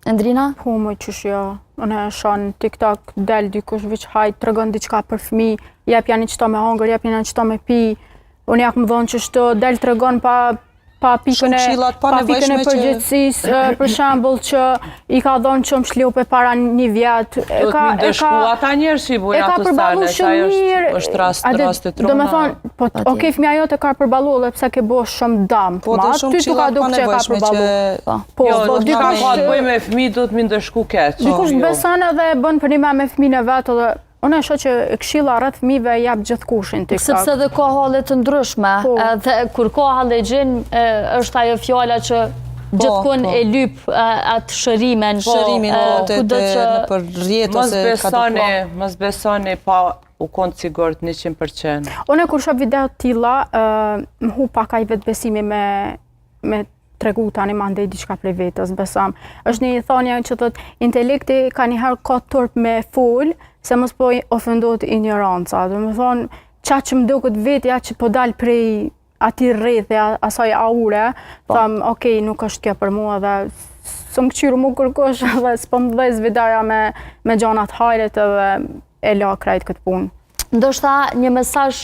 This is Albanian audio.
Endrina? Po më qysh jo. Unë e shoh në TikTok del dikush veç hajt tregon diçka për fëmijë, jep janë çto me hongër, jep janë çto me pi. Unë jak më vonë që shto del tregon pa pikën e përgjithësisë, për shembull që i ka dhënë çom shlepe para një vjet. Do të më dëshku ata njerëz që i bojnë ato stale, sa është rast e trona. Domethënë, po okay, fëmia jote ka përballu edhe pse ke bosh shumë dëm. Po të shumë qilla pa nevojshme që... Po, dika ka të bëj me fëmijë do të më ndëshku keq. Dikush beson edhe bën përnime me fëmijën e vet edhe unë e shoh që këshilla rreth fëmijëve jap gjithkushin TikTok. Sepse dhe ka halle të ndryshme, edhe kur ka halle gjin është ajo fjala që gjithkun e lyp atë shërimin. Shërimin për rrjet ose mos besoni pa u konë sigurt 100%. Unë kur shoh video të tilla, më hu pak ai vetbesimi me tregu tani mandej diçka prej vetës, besam. Është një thonje që thotë intelekti ka njëherë ka turp me fol, se mos po ofendohet ignoranca. Domethënë, çka që më duket vetja që po dal prej atij rrethi, asaj aure, tham, okay, nuk është kjo për mua dhe s'm kqyru mu kërkosh dhe s'po më dhej zvidaja me gjana të hajrit edhe e la krejt këtë punë. Ndoshta një mesazh